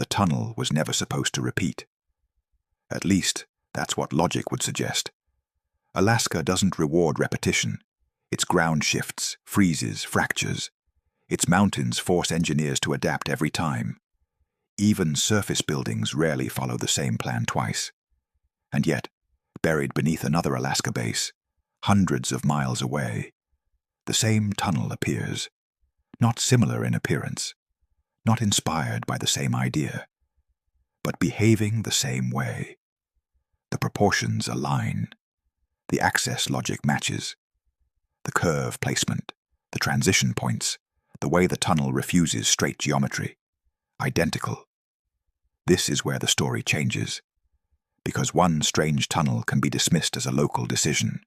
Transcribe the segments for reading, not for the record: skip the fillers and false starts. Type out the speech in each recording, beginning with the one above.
the tunnel was never supposed to repeat. At least, that's what logic would suggest. Alaska doesn't reward repetition. Its ground shifts, freezes, fractures. Its mountains force engineers to adapt every time. Even surface buildings rarely follow the same plan twice. And yet, buried beneath another Alaska base, hundreds of miles away, the same tunnel appears, not similar in appearance, not inspired by the same idea, but behaving the same way. The proportions align. The access logic matches. The curve placement, the transition points, the way the tunnel refuses straight geometry. Identical. This is where the story changes, because one strange tunnel can be dismissed as a local decision.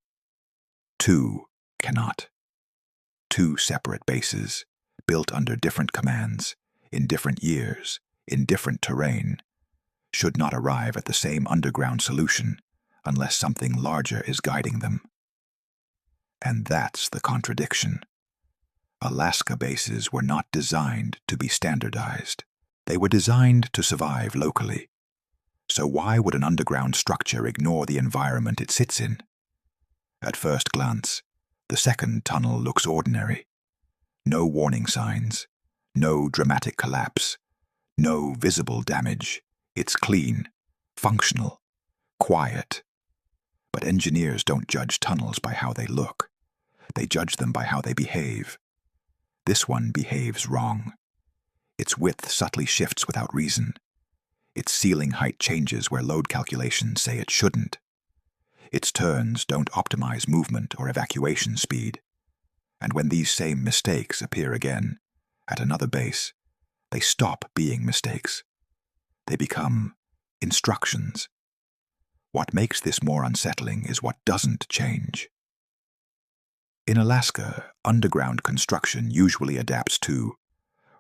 Two cannot. Two separate bases, built under different commands, in different years, in different terrain, should not arrive at the same underground solution unless something larger is guiding them. And that's the contradiction. Alaska bases were not designed to be standardized. They were designed to survive locally. So why would an underground structure ignore the environment it sits in? At first glance, the second tunnel looks ordinary. No warning signs, no dramatic collapse, no visible damage. It's clean, functional, quiet. But engineers don't judge tunnels by how they look. They judge them by how they behave. This one behaves wrong. Its width subtly shifts without reason. Its ceiling height changes where load calculations say it shouldn't. Its turns don't optimize movement or evacuation speed. And when these same mistakes appear again, at another base, they stop being mistakes. They become instructions. What makes this more unsettling is what doesn't change. In Alaska, underground construction usually adapts to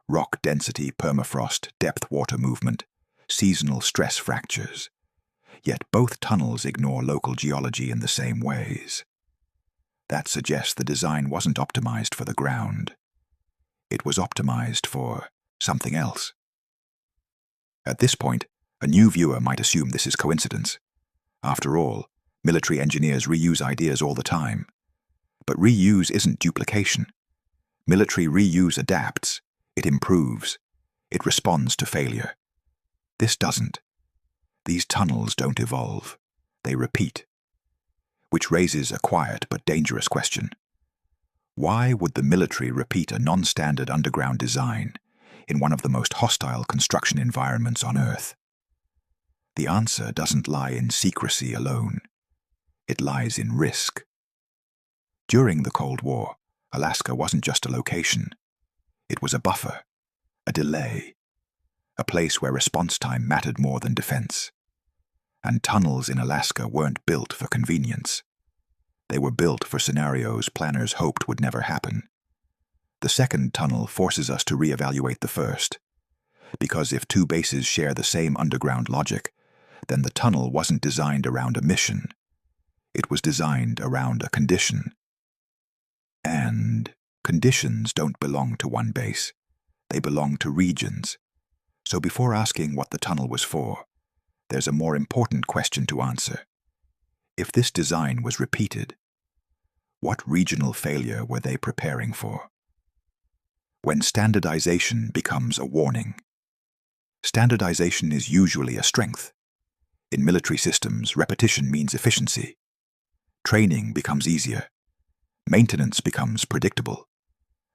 rock density, permafrost, depth water movement, seasonal stress fractures. Yet both tunnels ignore local geology in the same ways. That suggests the design wasn't optimized for the ground. It was optimized for something else. At this point, a new viewer might assume this is coincidence. After all, military engineers reuse ideas all the time. But reuse isn't duplication. Military reuse adapts. It improves. It responds to failure. This doesn't. These tunnels don't evolve. They repeat. Which raises a quiet but dangerous question. Why would the military repeat a non-standard underground design in one of the most hostile construction environments on Earth? The answer doesn't lie in secrecy alone. It lies in risk. During the Cold War, Alaska wasn't just a location. It was a buffer, a delay, a place where response time mattered more than defense. And tunnels in Alaska weren't built for convenience. They were built for scenarios planners hoped would never happen. The second tunnel forces us to reevaluate the first, because if two bases share the same underground logic, then the tunnel wasn't designed around a mission. It was designed around a condition. And conditions don't belong to one base. They belong to regions. So before asking what the tunnel was for, there's a more important question to answer. If this design was repeated, what regional failure were they preparing for? When standardization becomes a warning. Standardization is usually a strength. In military systems, repetition means efficiency. Training becomes easier. Maintenance becomes predictable.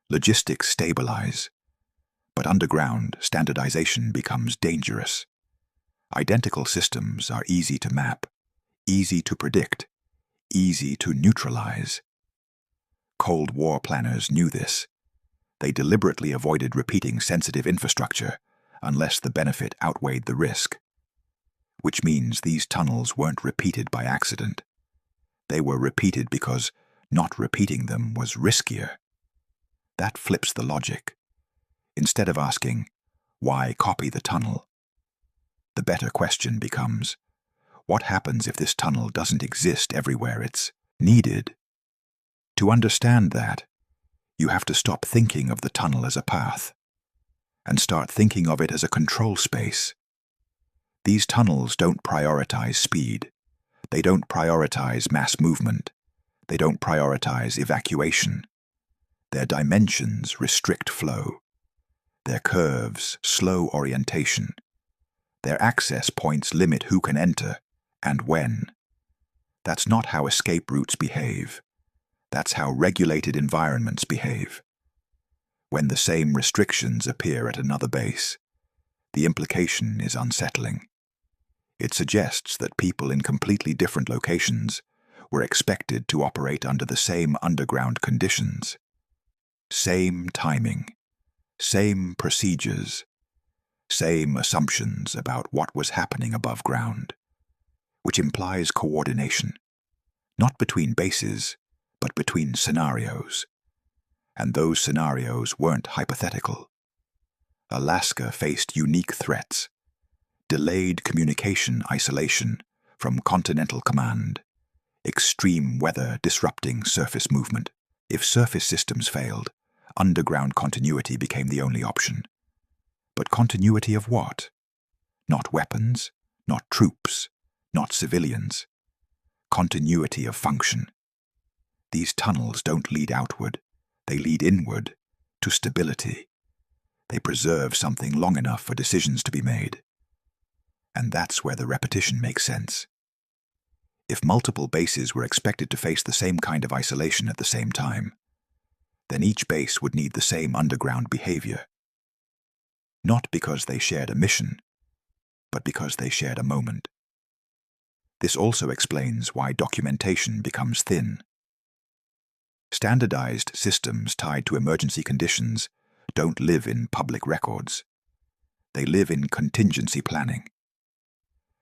Logistics stabilize. But underground, standardization becomes dangerous. Identical systems are easy to map, easy to predict, easy to neutralize. Cold War planners knew this. They deliberately avoided repeating sensitive infrastructure unless the benefit outweighed the risk. Which means these tunnels weren't repeated by accident. They were repeated because not repeating them was riskier. That flips the logic. Instead of asking, why copy the tunnel? The better question becomes, what happens if this tunnel doesn't exist everywhere it's needed? To understand that, you have to stop thinking of the tunnel as a path, and start thinking of it as a control space. These tunnels don't prioritize speed. They don't prioritize mass movement. They don't prioritize evacuation. Their dimensions restrict flow. Their curves slow orientation. Their access points limit who can enter and when. That's not how escape routes behave. That's how regulated environments behave. When the same restrictions appear at another base, the implication is unsettling. It suggests that people in completely different locations were expected to operate under the same underground conditions. Same timing, same procedures, same assumptions about what was happening above ground, which implies coordination, not between bases, but between scenarios. And those scenarios weren't hypothetical. Alaska faced unique threats: delayed communication isolation from Continental Command, extreme weather disrupting surface movement. If surface systems failed, underground continuity became the only option. But continuity of what? Not weapons, not troops, not civilians. Continuity of function. These tunnels don't lead outward, they lead inward, to stability. They preserve something long enough for decisions to be made. And that's where the repetition makes sense. If multiple bases were expected to face the same kind of isolation at the same time, then each base would need the same underground behavior. Not because they shared a mission, but because they shared a moment. This also explains why documentation becomes thin. Standardized systems tied to emergency conditions don't live in public records. They live in contingency planning.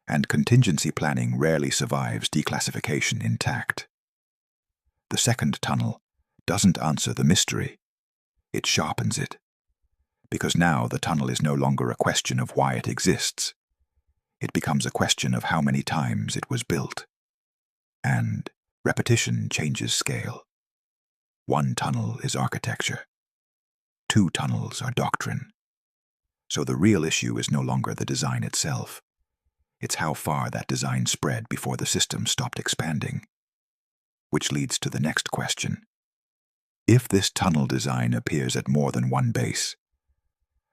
And contingency planning rarely survives declassification intact. The second tunnel doesn't answer the mystery. It sharpens it. Because now the tunnel is no longer a question of why it exists. It becomes a question of how many times it was built. And repetition changes scale. One tunnel is architecture. Two tunnels are doctrine. So the real issue is no longer the design itself. It's how far that design spread before the system stopped expanding. Which leads to the next question. If this tunnel design appears at more than one base,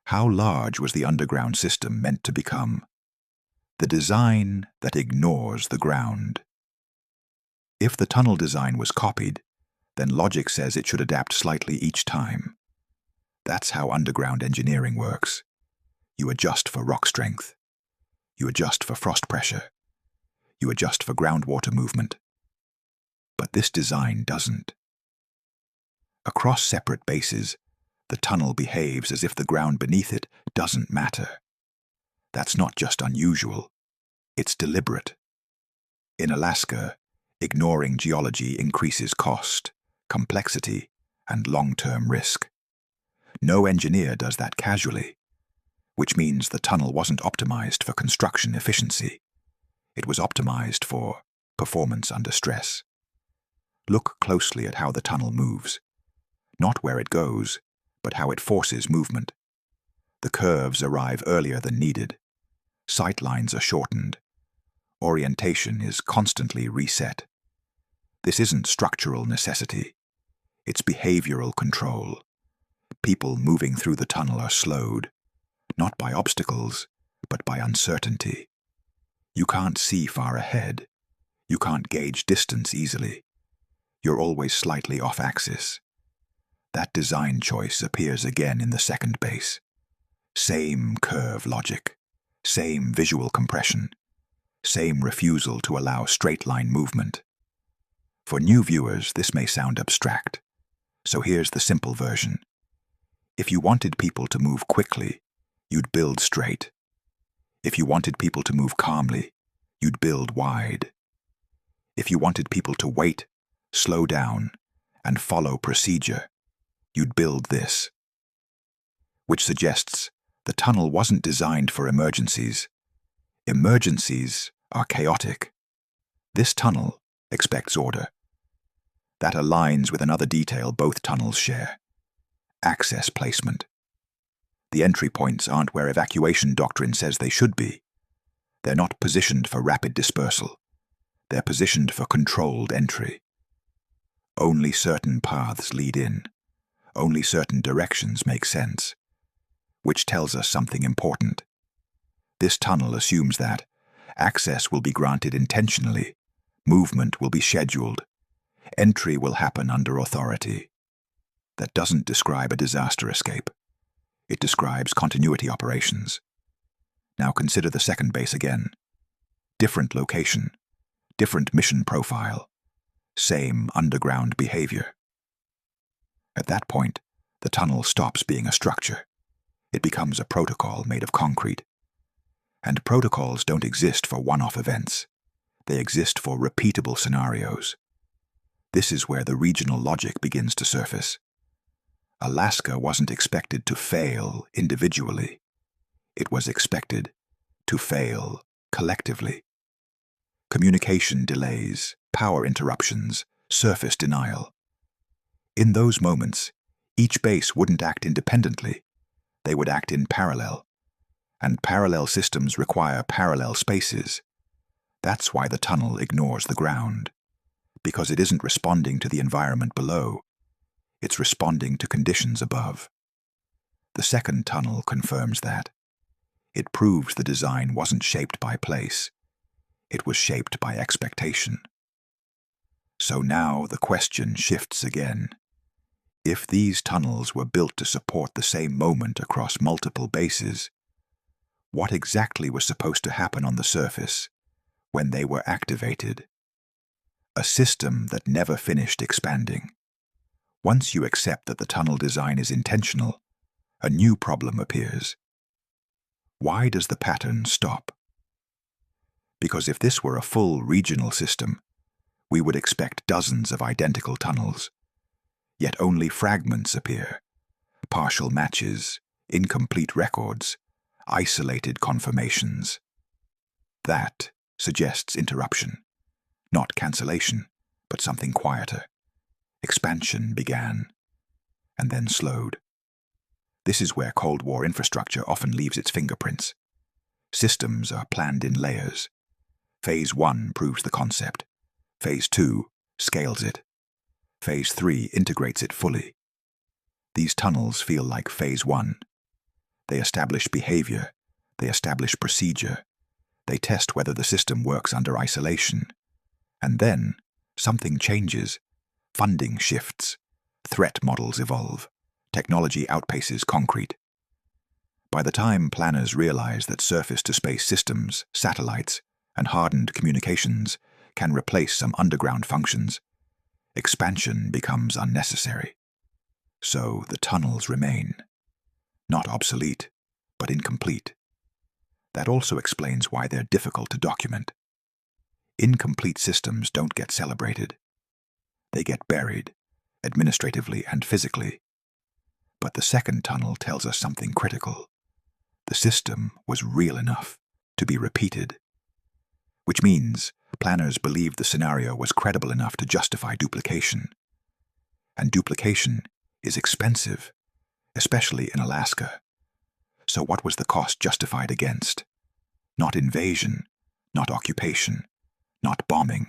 how large was the underground system meant to become? The design that ignores the ground. If the tunnel design was copied, then logic says it should adapt slightly each time. That's how underground engineering works. You adjust for rock strength. You adjust for frost pressure. You adjust for groundwater movement. But this design doesn't. Across separate bases, the tunnel behaves as if the ground beneath it doesn't matter. That's not just unusual, it's deliberate. In Alaska, ignoring geology increases cost, complexity, and long-term risk. No engineer does that casually, which means the tunnel wasn't optimized for construction efficiency. It was optimized for performance under stress. Look closely at how the tunnel moves. Not where it goes, but how it forces movement. The curves arrive earlier than needed. Sight lines are shortened. Orientation is constantly reset. This isn't structural necessity. It's behavioral control. People moving through the tunnel are slowed, not by obstacles, but by uncertainty. You can't see far ahead. You can't gauge distance easily. You're always slightly off axis. That design choice appears again in the second base. Same curve logic, same visual compression, same refusal to allow straight-line movement. For new viewers, this may sound abstract, so here's the simple version. If you wanted people to move quickly, you'd build straight. If you wanted people to move calmly, you'd build wide. If you wanted people to wait, slow down, and follow procedure, you'd build this. Which suggests the tunnel wasn't designed for emergencies. Emergencies are chaotic. This tunnel expects order. That aligns with another detail both tunnels share: access placement. The entry points aren't where evacuation doctrine says they should be. They're not positioned for rapid dispersal. They're positioned for controlled entry. Only certain paths lead in. Only certain directions make sense. Which tells us something important. This tunnel assumes that access will be granted intentionally, movement will be scheduled, entry will happen under authority. That doesn't describe a disaster escape. It describes continuity operations. Now consider the second base again. Different location, different mission profile, same underground behavior. At that point, the tunnel stops being a structure. It becomes a protocol made of concrete. And protocols don't exist for one-off events. They exist for repeatable scenarios. This is where the regional logic begins to surface. Alaska wasn't expected to fail individually. It was expected to fail collectively. Communication delays, power interruptions, surface denial. In those moments, each base wouldn't act independently. They would act in parallel. And parallel systems require parallel spaces. That's why the tunnel ignores the ground. Because it isn't responding to the environment below. It's responding to conditions above. The second tunnel confirms that. It proves the design wasn't shaped by place. It was shaped by expectation. So now the question shifts again. If these tunnels were built to support the same moment across multiple bases, what exactly was supposed to happen on the surface when they were activated? A system that never finished expanding. Once you accept that the tunnel design is intentional, a new problem appears. Why does the pattern stop? Because if this were a full regional system, we would expect dozens of identical tunnels. Yet only fragments appear, partial matches, incomplete records, isolated confirmations. That suggests interruption, not cancellation, but something quieter. Expansion began, and then slowed. This is where Cold War infrastructure often leaves its fingerprints. Systems are planned in layers. Phase 1 proves the concept. Phase 2 scales it. Phase 3 integrates it fully. These tunnels feel like Phase 1. They establish behavior. They establish procedure. They test whether the system works under isolation. And then, something changes. Funding shifts. Threat models evolve. Technology outpaces concrete. By the time planners realize that surface-to-space systems, satellites, and hardened communications can replace some underground functions, expansion becomes unnecessary. So the tunnels remain. Not obsolete, but incomplete. That also explains why they're difficult to document. Incomplete systems don't get celebrated. They get buried, administratively and physically. But the second tunnel tells us something critical. The system was real enough to be repeated. Which means planners believed the scenario was credible enough to justify duplication. And duplication is expensive, especially in Alaska. So what was the cost justified against? Not invasion, not occupation, not bombing.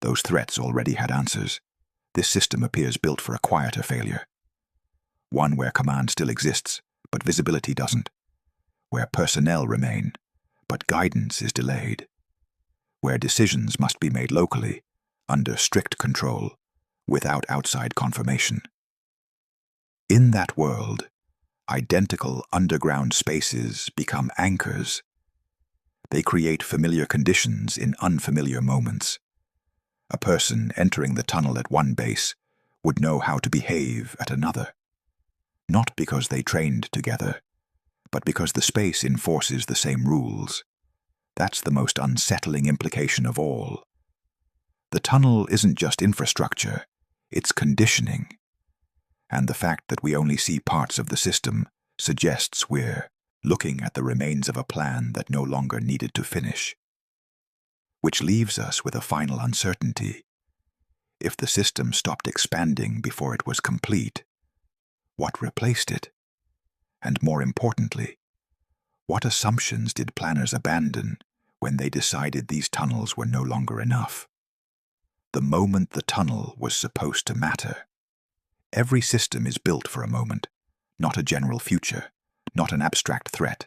Those threats already had answers. This system appears built for a quieter failure. One where command still exists, but visibility doesn't. Where personnel remain, but guidance is delayed. Where decisions must be made locally, under strict control, without outside confirmation. In that world, identical underground spaces become anchors. They create familiar conditions in unfamiliar moments. A person entering the tunnel at one base would know how to behave at another. Not because they trained together, but because the space enforces the same rules. That's the most unsettling implication of all. The tunnel isn't just infrastructure, it's conditioning. And the fact that we only see parts of the system suggests we're looking at the remains of a plan that no longer needed to finish. Which leaves us with a final uncertainty. If the system stopped expanding before it was complete, what replaced it? And more importantly, what assumptions did planners abandon when they decided these tunnels were no longer enough? The moment the tunnel was supposed to matter. Every system is built for a moment, not a general future, not an abstract threat.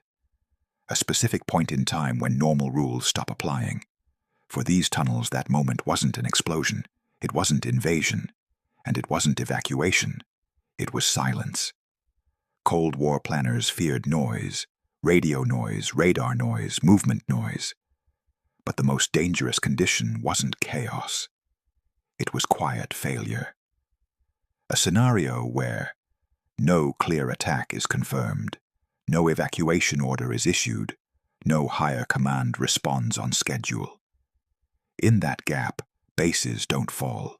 A specific point in time when normal rules stop applying. For these tunnels, that moment wasn't an explosion, it wasn't invasion, and it wasn't evacuation. It was silence. Cold War planners feared noise, radio noise, radar noise, movement noise. But the most dangerous condition wasn't chaos. It was quiet failure. A scenario where no clear attack is confirmed, no evacuation order is issued, no higher command responds on schedule. In that gap, bases don't fall.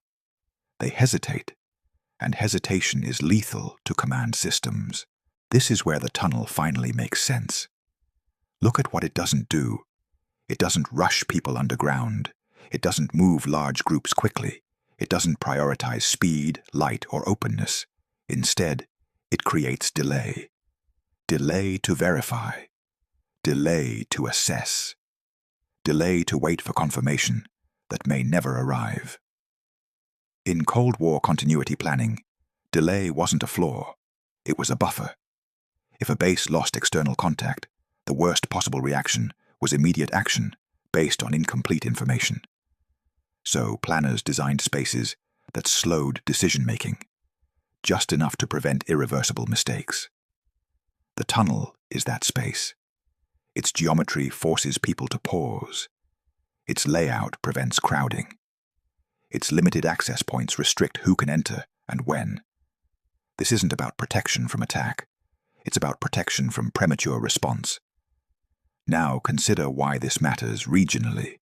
They hesitate, and hesitation is lethal to command systems. This is where the tunnel finally makes sense. Look at what it doesn't do. It doesn't rush people underground. It doesn't move large groups quickly. It doesn't prioritize speed, light, or openness. Instead, it creates delay. Delay to verify. Delay to assess. Delay to wait for confirmation that may never arrive. In Cold War continuity planning, delay wasn't a flaw. It was a buffer. If a base lost external contact, the worst possible reaction was immediate action based on incomplete information. So planners designed spaces that slowed decision-making, just enough to prevent irreversible mistakes. The tunnel is that space. Its geometry forces people to pause. Its layout prevents crowding. Its limited access points restrict who can enter and when. This isn't about protection from attack. It's about protection from premature response. Now consider why this matters regionally.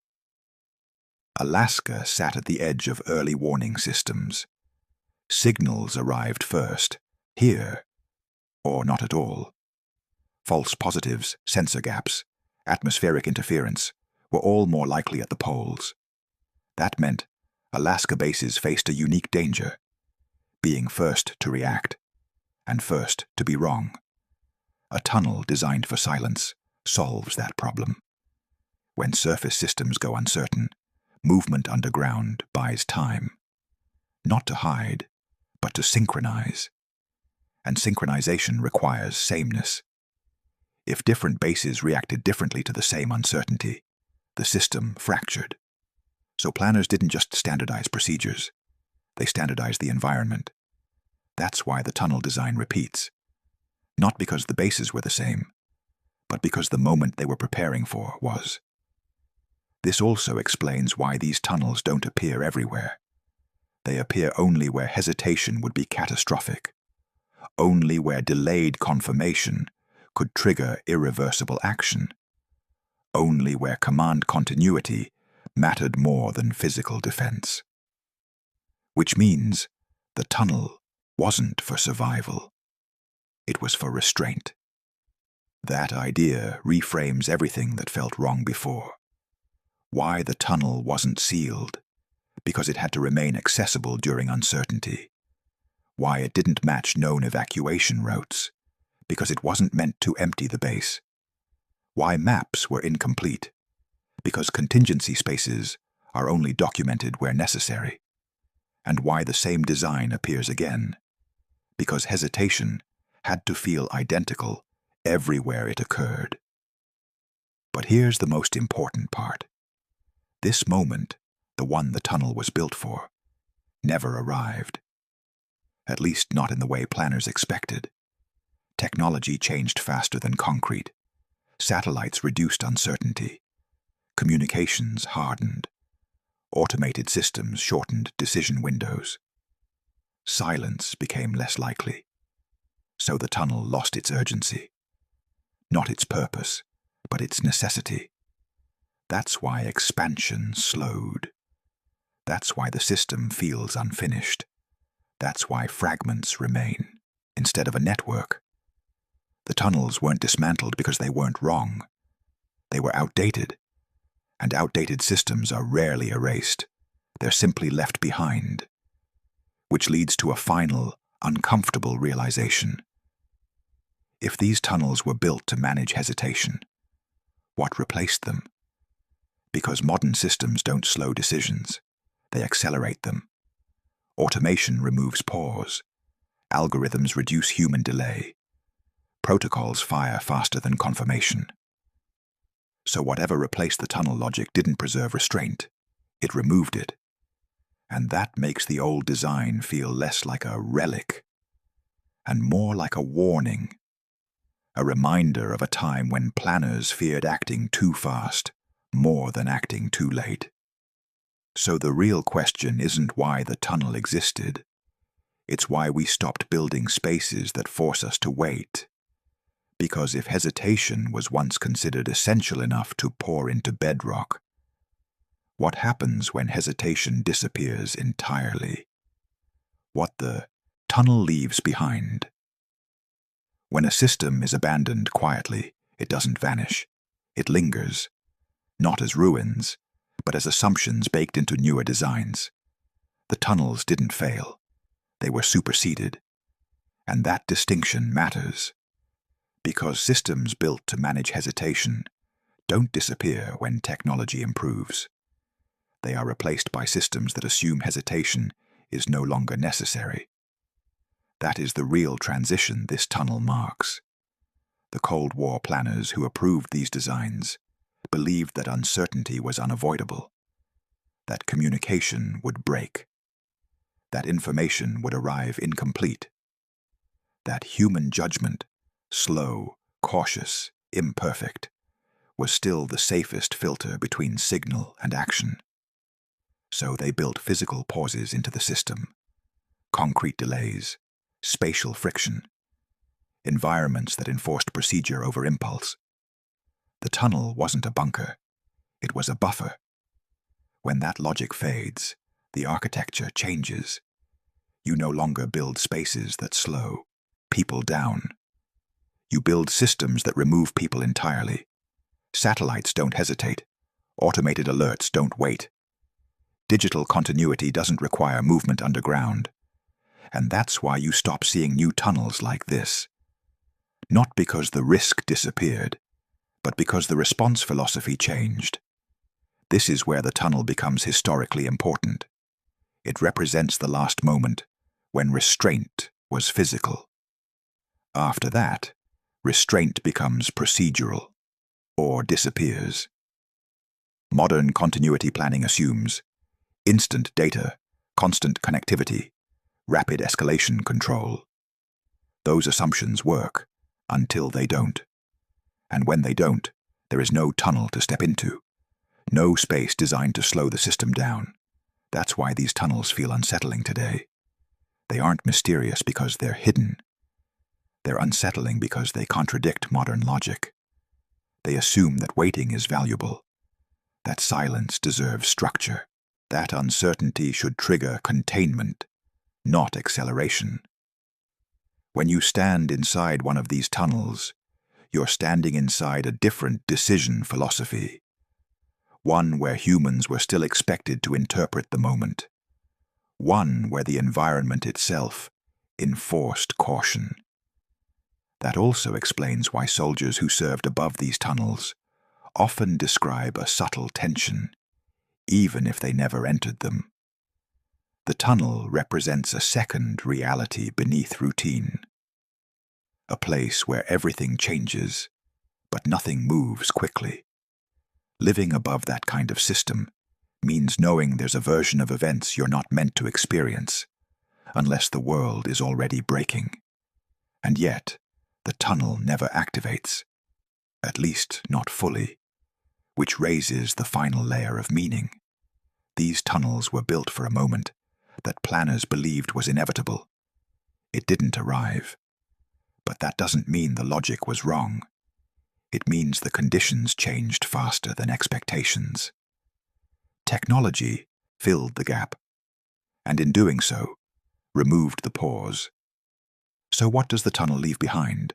Alaska sat at the edge of early warning systems. Signals arrived first, here, or not at all. False positives, sensor gaps, atmospheric interference were all more likely at the poles. That meant Alaska bases faced a unique danger, being first to react, and first to be wrong. A tunnel designed for silence solves that problem. When surface systems go uncertain, movement underground buys time. Not to hide, but to synchronize. And synchronization requires sameness. If different bases reacted differently to the same uncertainty, the system fractured. So planners didn't just standardize procedures. They standardized the environment. That's why the tunnel design repeats. Not because the bases were the same, but because the moment they were preparing for was. This also explains why these tunnels don't appear everywhere. They appear only where hesitation would be catastrophic, only where delayed confirmation could trigger irreversible action, only where command continuity mattered more than physical defense. Which means the tunnel wasn't for survival. It was for restraint. That idea reframes everything that felt wrong before. Why the tunnel wasn't sealed? Because it had to remain accessible during uncertainty. Why it didn't match known evacuation routes? Because it wasn't meant to empty the base. Why maps were incomplete? Because contingency spaces are only documented where necessary. And why the same design appears again? Because hesitation had to feel identical everywhere it occurred. But here's the most important part. This moment, the one the tunnel was built for, never arrived. At least not in the way planners expected. Technology changed faster than concrete. Satellites reduced uncertainty. Communications hardened. Automated systems shortened decision windows. Silence became less likely. So the tunnel lost its urgency. Not its purpose, but its necessity. That's why expansion slowed. That's why the system feels unfinished. That's why fragments remain, instead of a network. The tunnels weren't dismantled because they weren't wrong. They were outdated. And outdated systems are rarely erased. They're simply left behind. Which leads to a final, uncomfortable realization. If these tunnels were built to manage hesitation, what replaced them? Because modern systems don't slow decisions, they accelerate them. Automation removes pause. Algorithms reduce human delay. Protocols fire faster than confirmation. So whatever replaced the tunnel logic didn't preserve restraint, it removed it. And that makes the old design feel less like a relic and more like a warning, a reminder of a time when planners feared acting too fast more than acting too late. So the real question isn't why the tunnel existed. It's why we stopped building spaces that force us to wait. Because if hesitation was once considered essential enough to pour into bedrock, what happens when hesitation disappears entirely? What the tunnel leaves behind? When a system is abandoned quietly, it doesn't vanish. It lingers, not as ruins, but as assumptions baked into newer designs. The tunnels didn't fail. They were superseded. And that distinction matters. Because systems built to manage hesitation don't disappear when technology improves. They are replaced by systems that assume hesitation is no longer necessary. That is the real transition this tunnel marks. The Cold War planners who approved these designs believed that uncertainty was unavoidable, that communication would break, that information would arrive incomplete, that human judgment, slow, cautious, imperfect, was still the safest filter between signal and action. So they built physical pauses into the system, concrete delays, spatial friction, environments that enforced procedure over impulse. The tunnel wasn't a bunker, it was a buffer. When that logic fades, the architecture changes. You no longer build spaces that slow people down. You build systems that remove people entirely. Satellites don't hesitate. Automated alerts don't wait. Digital continuity doesn't require movement underground. And that's why you stop seeing new tunnels like this. Not because the risk disappeared, but because the response philosophy changed. This is where the tunnel becomes historically important. It represents the last moment when restraint was physical. After that, restraint becomes procedural, or disappears. Modern continuity planning assumes instant data, constant connectivity, rapid escalation control. Those assumptions work until they don't. And when they don't, there is no tunnel to step into, no space designed to slow the system down. That's why these tunnels feel unsettling today. They aren't mysterious because they're hidden. They're unsettling because they contradict modern logic. They assume that waiting is valuable, that silence deserves structure, that uncertainty should trigger containment, not acceleration. When you stand inside one of these tunnels, you're standing inside a different decision philosophy, one where humans were still expected to interpret the moment, one where the environment itself enforced caution. That also explains why soldiers who served above these tunnels often describe a subtle tension, even if they never entered them. The tunnel represents a second reality beneath routine, a place where everything changes, but nothing moves quickly. Living above that kind of system means knowing there's a version of events you're not meant to experience, unless the world is already breaking. And yet, the tunnel never activates, at least not fully, which raises the final layer of meaning. These tunnels were built for a moment that planners believed was inevitable. It didn't arrive. But that doesn't mean the logic was wrong. It means the conditions changed faster than expectations. Technology filled the gap, and in doing so, removed the pause. So what does the tunnel leave behind?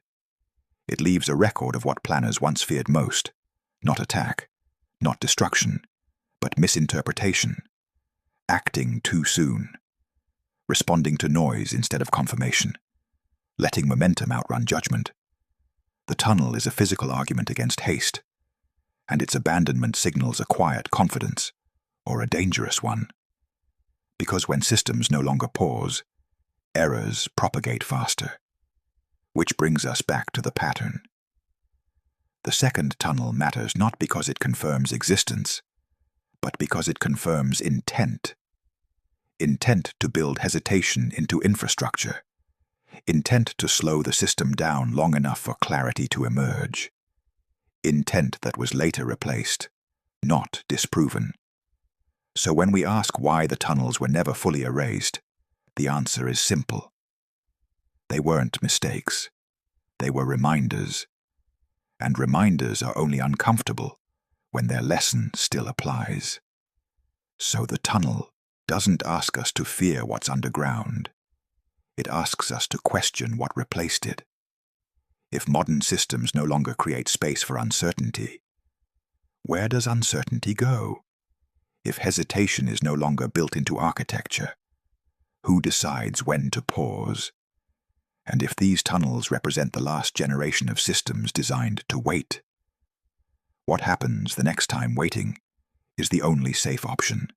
It leaves a record of what planners once feared most, not attack, not destruction, but misinterpretation, acting too soon, responding to noise instead of confirmation, letting momentum outrun judgment. The tunnel is a physical argument against haste, and its abandonment signals a quiet confidence, or a dangerous one. Because when systems no longer pause, errors propagate faster. Which brings us back to the pattern. The second tunnel matters not because it confirms existence, but because it confirms intent. Intent to build hesitation into infrastructure. Intent to slow the system down long enough for clarity to emerge. Intent that was later replaced, not disproven. So when we ask why the tunnels were never fully erased, the answer is simple. They weren't mistakes. They were reminders. And reminders are only uncomfortable when their lesson still applies. So the tunnel doesn't ask us to fear what's underground. It asks us to question what replaced it. If modern systems no longer create space for uncertainty, where does uncertainty go? If hesitation is no longer built into architecture, who decides when to pause? And if these tunnels represent the last generation of systems designed to wait, what happens the next time waiting is the only safe option?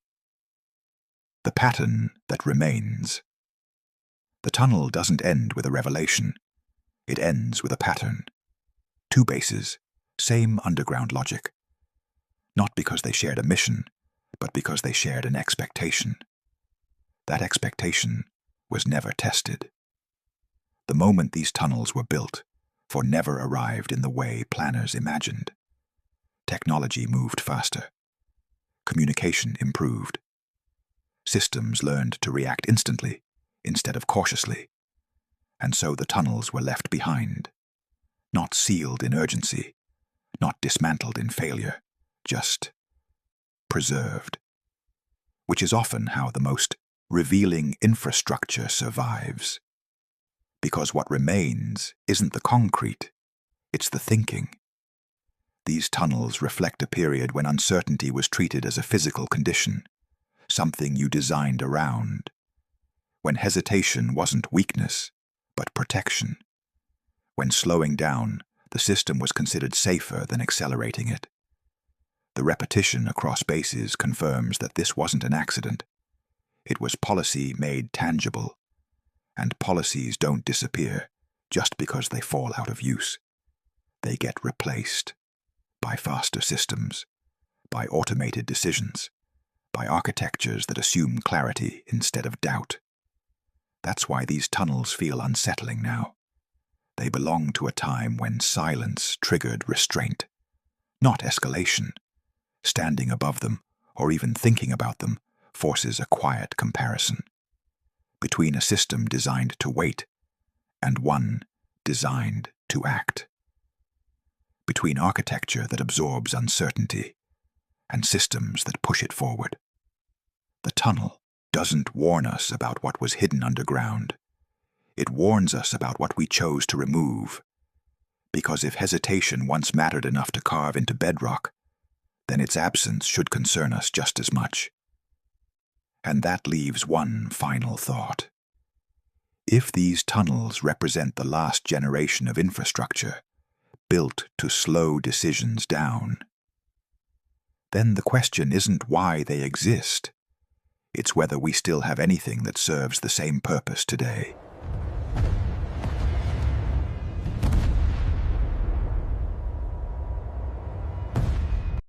The pattern that remains. The tunnel doesn't end with a revelation. It ends with a pattern. Two bases, same underground logic. Not because they shared a mission, but because they shared an expectation. That expectation was never tested. The moment these tunnels were built, for never arrived in the way planners imagined. Technology moved faster. Communication improved. Systems learned to react instantly instead of cautiously. And so the tunnels were left behind. Not sealed in urgency, not dismantled in failure, just preserved. Which is often how the most revealing infrastructure survives. Because what remains isn't the concrete, it's the thinking. These tunnels reflect a period when uncertainty was treated as a physical condition, something you designed around. When hesitation wasn't weakness, but protection. When slowing down, the system was considered safer than accelerating it. The repetition across bases confirms that this wasn't an accident. It was policy made tangible. And policies don't disappear just because they fall out of use. They get replaced by faster systems, by automated decisions, by architectures that assume clarity instead of doubt. That's why these tunnels feel unsettling now. They belong to a time when silence triggered restraint, not escalation. Standing above them, or even thinking about them, forces a quiet comparison. Between a system designed to wait and one designed to act. Between architecture that absorbs uncertainty and systems that push it forward. The tunnel doesn't warn us about what was hidden underground. It warns us about what we chose to remove. Because if hesitation once mattered enough to carve into bedrock, then its absence should concern us just as much. And that leaves one final thought. If these tunnels represent the last generation of infrastructure, built to slow decisions down, then the question isn't why they exist. It's whether we still have anything that serves the same purpose today.